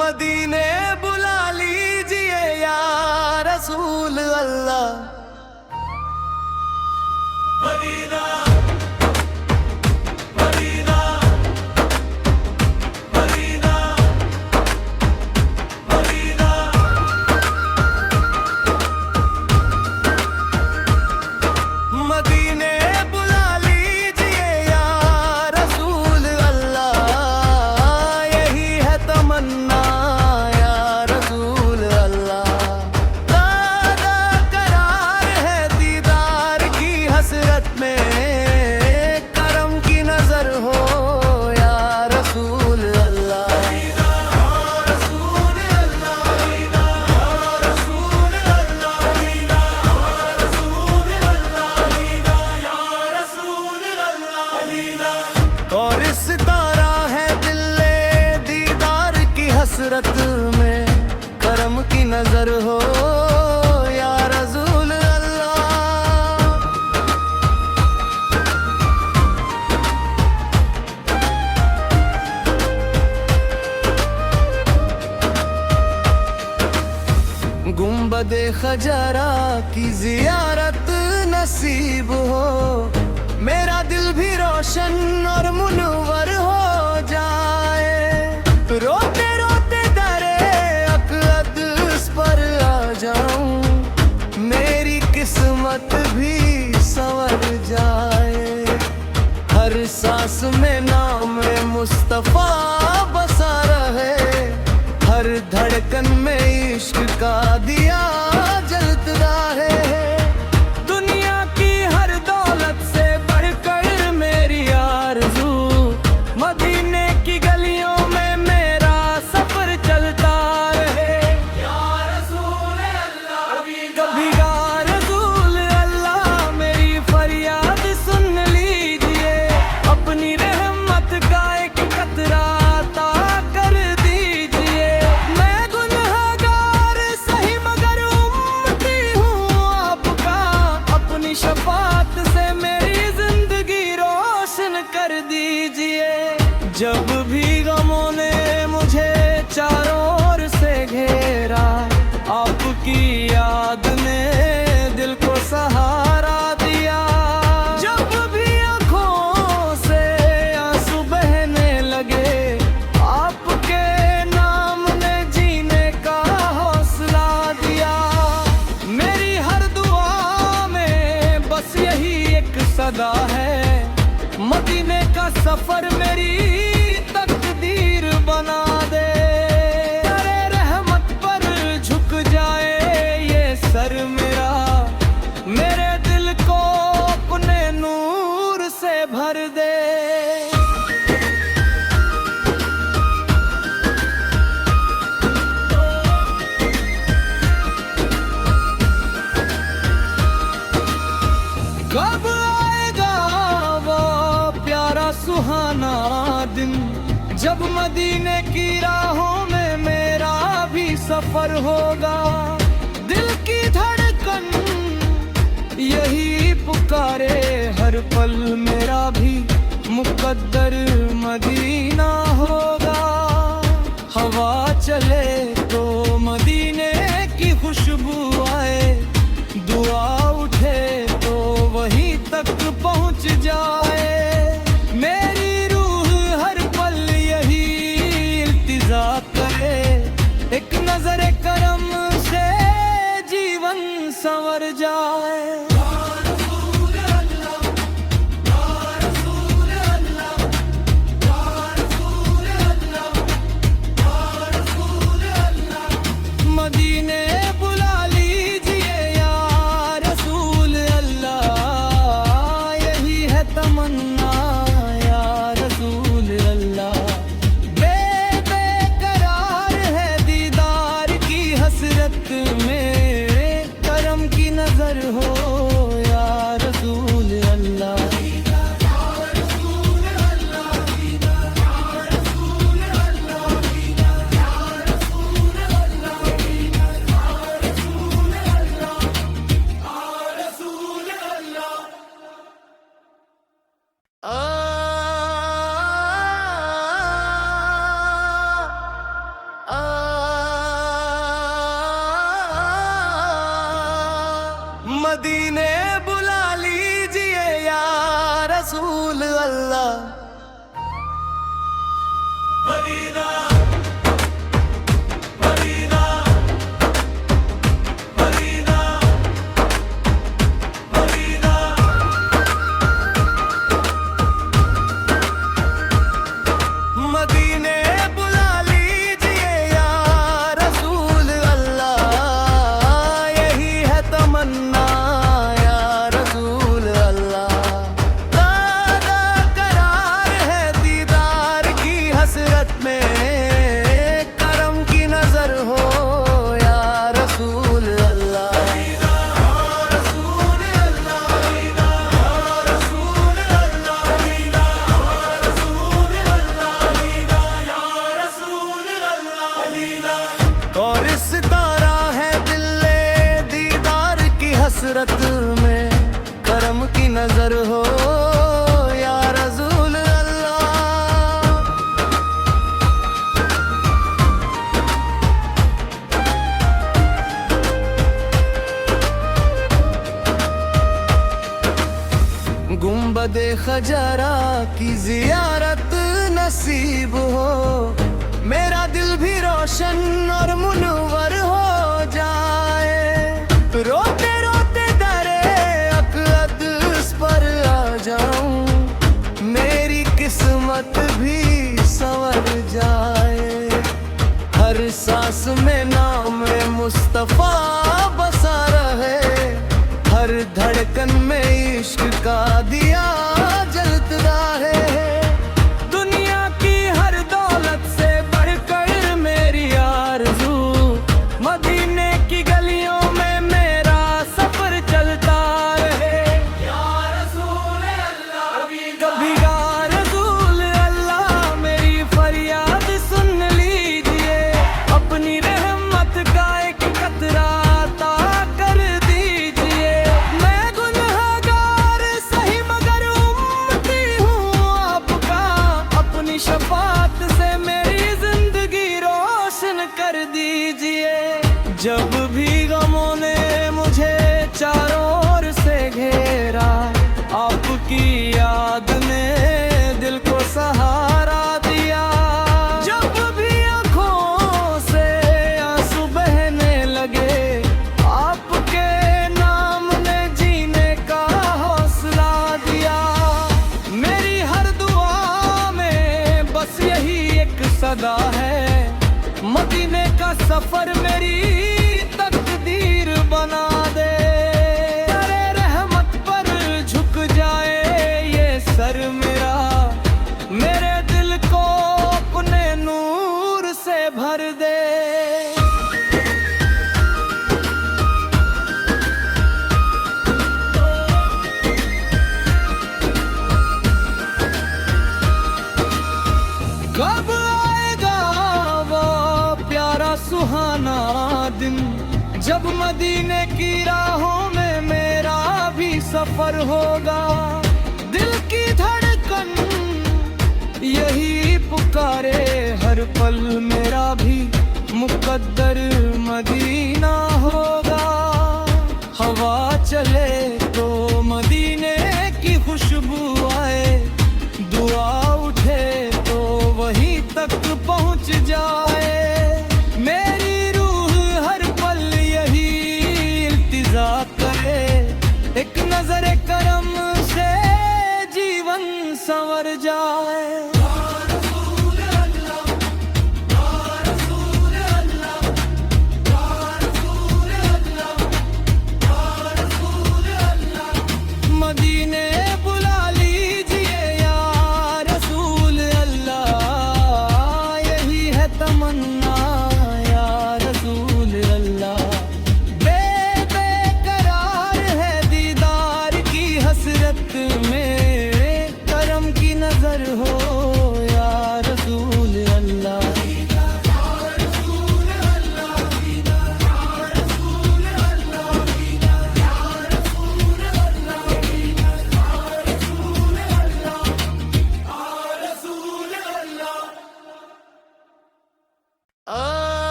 मदीने बुला लीजिए या रसूल अल्लाह। मदीना मदीना मदीना मदीना मदीने बुला लीजिए या रसूल अल्लाह। यही है तमन्ना या रसूल अल्लाह। दादा करार है दीदार की हसरत में, करम की नजर हो या रसूल अल्लाह। और इस तारा है दिले दीदार की हसरत में, करम की नजर हो या रसूल अल्लाह। गुंबदे खजरा की जियारत नसीब हो, मेरा दिल भी रोशन और मुनव्वर हो जाए। रोते रोते दरे अक़दस पर आ जाऊं, मेरी किस्मत भी संवर जाए। हर सांस में नाम मुस्तफा बसा रहे, हर धड़कन में इश्क का दिया जलता है। दुनिया की हर दौलत से बढ़कर मेरी आरज़ू, मदीने की गलियों में मेरा सफर चलता रहे। या रसूल अल्लाह, कभी या रसूल अल्लाह, मेरी फरियाद सुन लीजिए। अपनी रहमत का एक कतरा अता कर दीजिए। मैं गुनहगार सही मगर उम्मती हूँ आपका, अपनी शफात से मेरी जिंदगी रोशन कर दीजिए। जब भी गमों ने मुझे चारों ओर से घेरा, आपकी याद ने दिल को सहारा दिया। जब भी आँखों से आंसू बहने लगे, आपके नाम ने जीने का हौसला दिया। मेरी हर दुआ में बस यही एक सदा है, मदीने का सफर मेरी तकदीर बना दे। तेरे रहमत पर झुक जाए ये सर मेरा, मेरे दिल को अपने नूर से भर दे। कब आएगा वो प्यारा सुहाना दिन, जब मदीने की राहों में मेरा भी सफर होगा। दिल की धड़कन यही पुकारे हर पल, मेरा भी मुकद्दर मदीना होगा। हवा चले तो मदीने की खुशबू आए, दुआ उठे तो वहीं तक पहुंच जाए। मेरी रूह हर पल यही इल्तिजा करे, एक नजर करम से जीवन संवर जाए। मदीने बुला लीजिए या रसूल अल्लाह। यही है तमन्ना या रसूल अल्लाह। बेकरार है दीदार की हसरत में, करम की नजर हो मदीने बुला लीजिए या रसूल अल्लाह। मदीना मदीना मदीना मदीना। मदीने बुला लीजिए या रसूल अल्लाह, यही है तमन्ना या रसूल अल्लाह। ज़्यादा करार है दीदार की हसरत में, करम की नजर हो या रसूल अल्लाह। और इस तारा है दिले दीदार की हसरत में, करम की नजर हो या रसूल अल्लाह। गुंबदे खजरा की जियारत नसीब हो, मेरा दिल भी रोशन और मुनव्वर हो जाए। रोते रोते दरे अक़दस पर आ जाऊं, मेरी किस्मत भी संवर जाए। हर सांस में नाम मुस्तफा बसा रहे, हर धड़कन में इश्क का दिया जलता रहे। दुनिया की हर दौलत से बढ़कर मेरी आरज़ू, मदीने की गलियों में मेरा सफर चलता रहे। या रसूल अल्लाह, कभी या रसूल अल्लाह, मेरी फरियाद सुन लीजिए। अपनी रहमत का एक कतरा अता कर दीजिए। मैं गुनहगार सही मगर उम्मती हूँ आपका, अपनी शफात से मेरी जिंदगी रोशन कर दीजिए। जब भी गमों ने मुझे चारों ओर से घेरा, आपकी याद ने दिल को सहारा दिया। जब भी आँखों से आंसू बहने लगे, आपके नाम ने जीने का हौसला दिया। मेरी हर दुआ में बस यही एक सदा है, मदीने का सफर मेरी तकदीर बना दे। तेरे रहमत पर झुक जाए ये सर मेरा, मेरे दिल को अपने नूर से भर दे। कब आएगा वो प्यारा सुहाना दिन, जब मदीने की राहों में मेरा भी सफर होगा। दिल की धड़कन यही पुकारे हर पल, मेरा भी मुकद्दर मदीना होगा। हवा चले तो मदीने की खुशबू आए, दुआ उठे तो वहीं तक पहुंच जाए। मेरी रूह हर पल यही इल्तिजा करे, एक नजर करम से जीवन संवर जाए।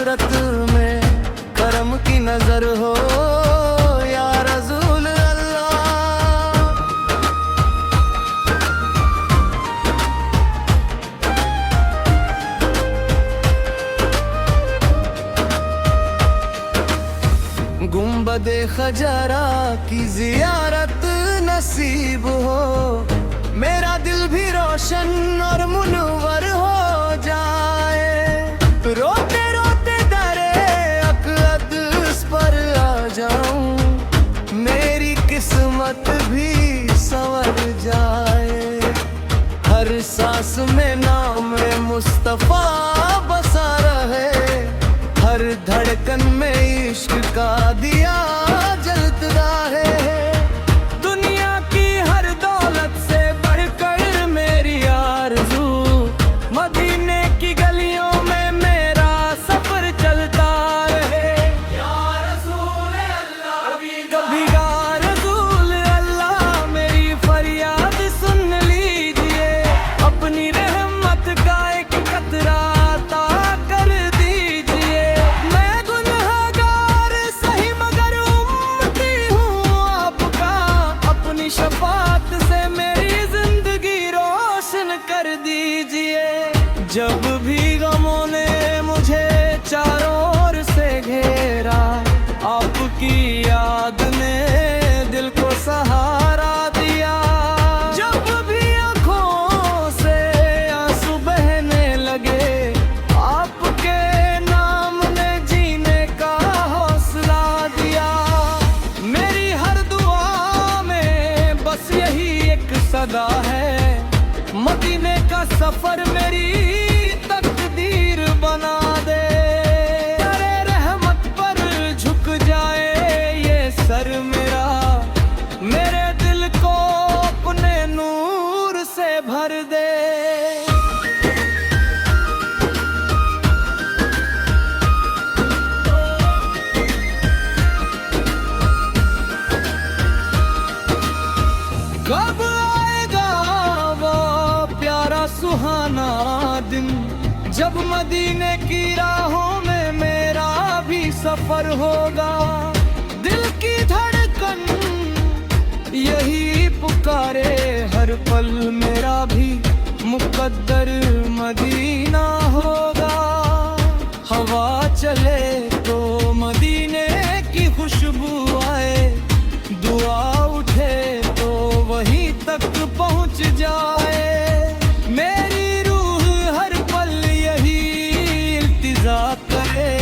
हसरत में करम की नजर हो या रसूल अल्लाह। गुंबदे खजरा की जियारत नसीब हो, मेरा दिल भी रोशन और मुनव्वर हो जाए। रोते रोते दरे अक़दस पर आ जाऊं, मेरी किस्मत भी संवर जाए। हर सांस में नाम मुस्तफ़ा बसा रहे, हर धड़कन में इश्क का दिया जलता है। दुनिया की हर दौलत से बढ़कर मेरी आरज़ू, मदीने की गलियों में मेरा सफर चलता रहे। या रसूल अल्लाह, कभी या रसूल अल्लाह, मेरी फरियाद सुन लीजिए। अपनी रहमत का एक कतरा अता कर दीजिए। मैं गुनहगार सही मगर उम्मती हूँ आपका, अपनी शफात से मेरी जिंदगी रोशन कर दीजिए। जब भी गमों ने मुझे चारों ओर से घेरा, आपकी याद ने दिल को सहारा दिया। जब भी आँखों से आंसू बहने लगे, आपके नाम ने जीने का हौसला दिया। मेरी हर दुआ में बस यही एक सदा है, मदीने का सफर मेरी तकदीर बना दे। तेरे रहमत पर झुक जाए ये सर मेरा, मेरे दिल को अपने नूर से भर दे। कब आएगा वो प्यारा सुहाना दिन, जब मदीने की राहों में मेरा भी सफर होगा। दिल की धड़कन यही पुकारे हर पल, मेरा भी मुकद्दर मदीना होगा। हवा चले तो मदीने की खुशबू आए, दुआ उठे तो वहीं तक पहुंच जाए। मेरी रूह हर पल यही इल्तिजा करे,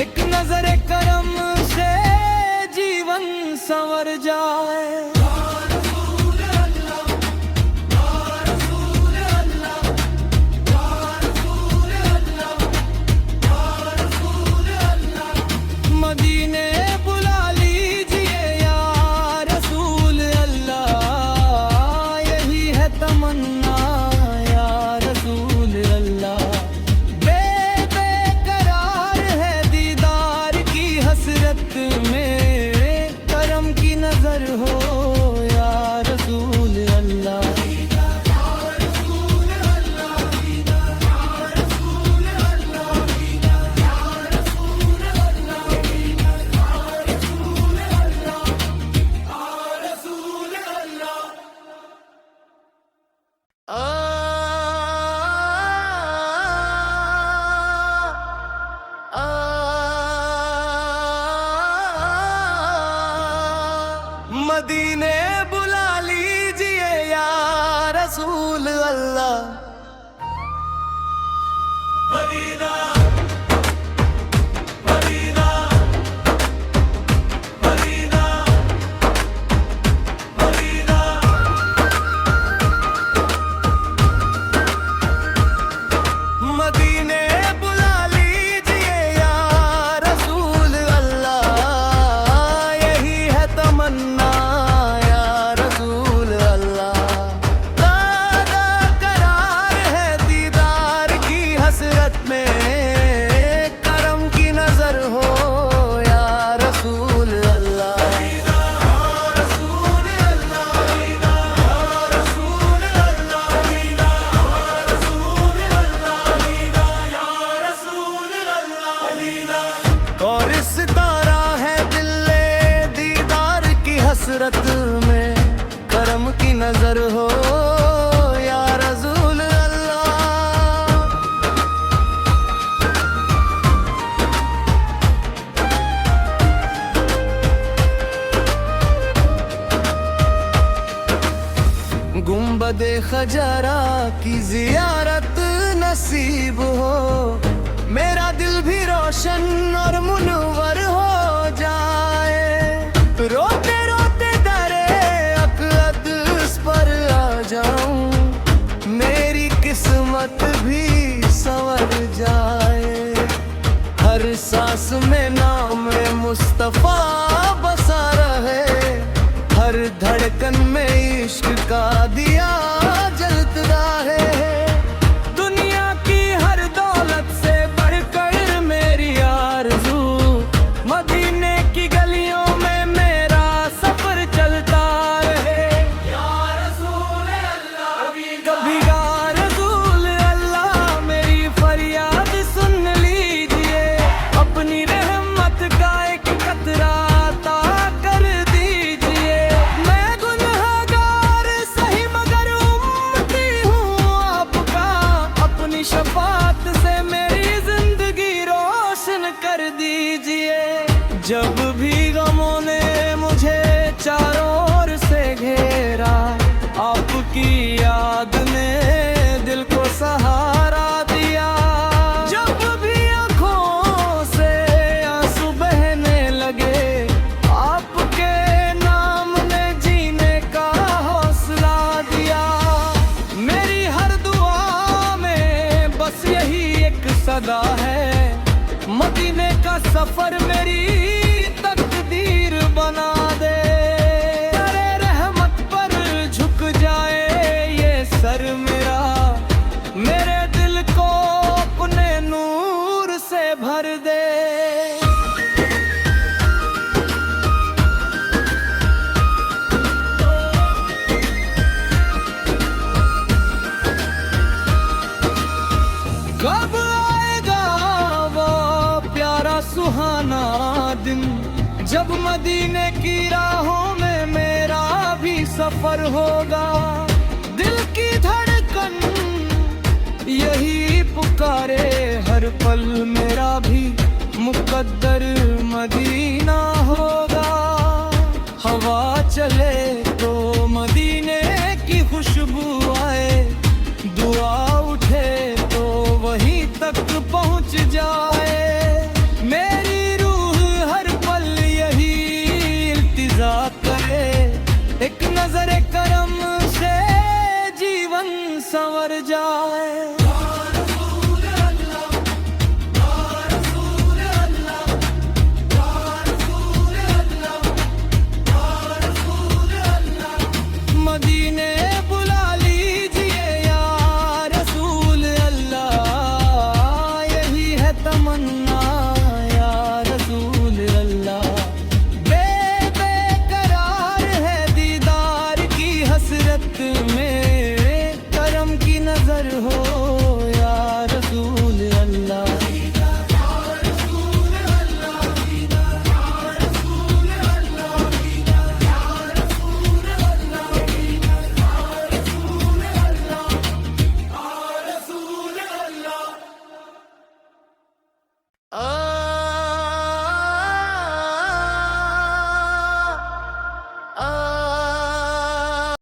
एक नजर करम से जीवन संवर जाए। मदीने बुला लीजिए या रसूल अल्लाह, यही है तमन्ना या रसूल अल्लाह। बेकरार है दीदार की हसरत में, करम की नजर हो या रसूल अल्लाह। मदीने बुला लीजिए या रसूल अल्लाह। मदीना मदीना मदीना मदीना। मदीने बुला लीजिए या रसूल अल्लाह, यही है तमन्ना या रसूल अल्लाह। ज़्यादा करार है दीदार की हसरत में, खजरा की जियारत नसीब हो, मेरा दिल भी रोशन और मुनव्वर हो जाए। रोते रोते दरे अक़दस पर आ जाऊं, मेरी किस्मत भी संवर जाए। हर सांस में नाम मुस्तफा बसा रहे, हर धड़कन में इश्क का दिया जलता है। दुनिया की हर दौलत से बढ़कर मेरी आरज़ू, मदीने की गलियों में मेरा सफर चलता रहे। या रसूल अल्लाह, कभी या रसूल अल्लाह, मेरी फरियाद सुन लीजिए। अपनी रहमत का एक कतरा अता कर दीजिए। मैं गुनहगार सही मगर उम्मती हूँ आपका, अपनी शफात से मेरी जिंदगी रोशन कर दीजिए। जब भी गमों ने मुझे चारों ओर से घेरा, आपकी याद ने दिल को सहारा दिया। जब भी आँखों से आंसू बहने लगे, आपके नाम ने जीने का हौसला दिया। मेरी हर दुआ में बस यही एक सदा है, मदीने का सफर मेरी तकदीर बना दे। तेरे रहमत पर झुक जाए ये सर मेरा, मेरे दिल को अपने नूर से भर दे। कब आएगा वो प्यारा सुहाना दिन, जब मदीने की राहों में मेरा भी सफर होगा। दिल की धड़कन यही पुकारे हर पल, मेरा भी मुकद्दर मदीना होगा। हवा चले तो मदीने की खुशबू आए, दुआ उठे तो वहीं तक पहुंच जाए। मेरी रूह हर पल यही इल्तिजा करे, एक नजर करम से जीवन संवर जाए।